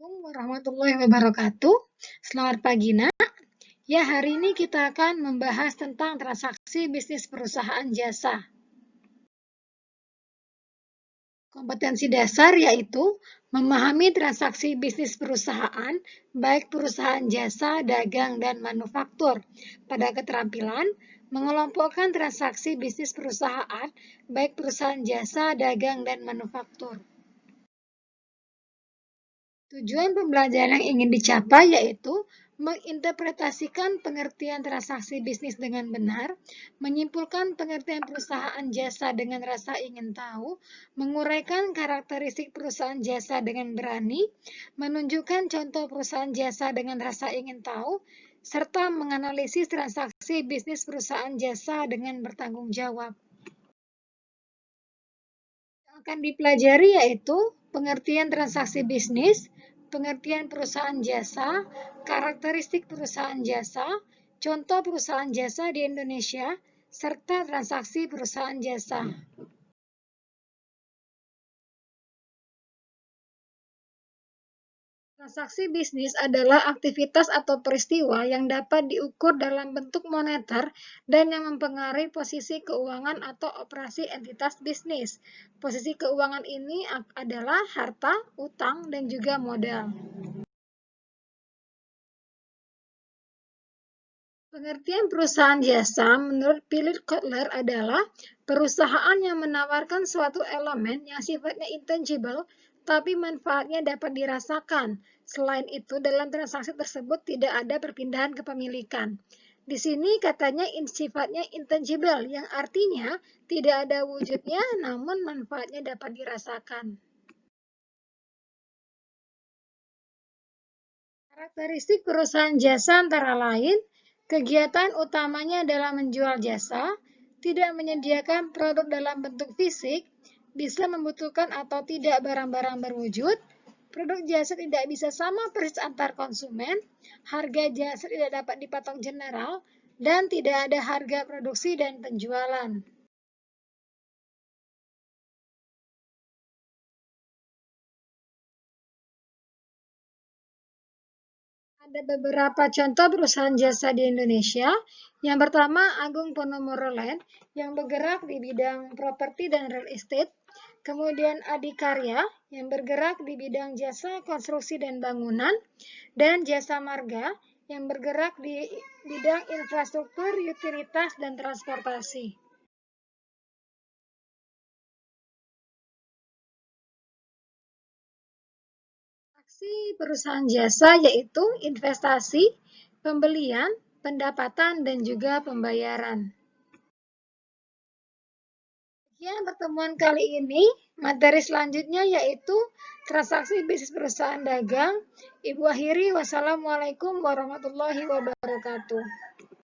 Assalamualaikum warahmatullahi wabarakatuh. Selamat pagi, Nak. Ya, hari ini kita akan membahas tentang transaksi bisnis perusahaan jasa. Kompetensi dasar yaitu memahami transaksi bisnis perusahaan, baik perusahaan jasa, dagang, dan manufaktur. Pada keterampilan, mengelompokkan transaksi bisnis perusahaan, baik perusahaan jasa, dagang, dan manufaktur. Tujuan pembelajaran yang ingin dicapai yaitu menginterpretasikan pengertian transaksi bisnis dengan benar, menyimpulkan pengertian perusahaan jasa dengan rasa ingin tahu, menguraikan karakteristik perusahaan jasa dengan berani, menunjukkan contoh perusahaan jasa dengan rasa ingin tahu, serta menganalisis transaksi bisnis perusahaan jasa dengan bertanggung jawab. Yang akan dipelajari yaitu pengertian transaksi bisnis, pengertian perusahaan jasa, karakteristik perusahaan jasa, contoh perusahaan jasa di Indonesia, serta transaksi perusahaan jasa. Transaksi bisnis adalah aktivitas atau peristiwa yang dapat diukur dalam bentuk moneter dan yang mempengaruhi posisi keuangan atau operasi entitas bisnis. Posisi keuangan ini adalah harta, utang, dan juga modal. Pengertian perusahaan jasa menurut Philip Kotler adalah perusahaan yang menawarkan suatu elemen yang sifatnya intangible, tapi manfaatnya dapat dirasakan. Selain itu, dalam transaksi tersebut tidak ada perpindahan kepemilikan. Di sini katanya sifatnya intangible, yang artinya tidak ada wujudnya, namun manfaatnya dapat dirasakan. Karakteristik perusahaan jasa antara lain, kegiatan utamanya adalah menjual jasa, tidak menyediakan produk dalam bentuk fisik, bisa membutuhkan atau tidak barang-barang berwujud, produk jasa tidak bisa sama persis antar konsumen, harga jasa tidak dapat dipatok general, dan tidak ada harga produksi dan penjualan. Ada beberapa contoh perusahaan jasa di Indonesia. Yang pertama, Agung Podomoro Land yang bergerak di bidang properti dan real estate. Kemudian Adikarya yang bergerak di bidang jasa konstruksi dan bangunan. Dan Jasa Marga yang bergerak di bidang infrastruktur, utilitas, dan transportasi. Transaksi perusahaan jasa yaitu investasi, pembelian, pendapatan, dan juga pembayaran. Sekian pertemuan kali ini. Materi selanjutnya yaitu transaksi bisnis perusahaan dagang. Ibu akhiri, wassalamualaikum warahmatullahi wabarakatuh.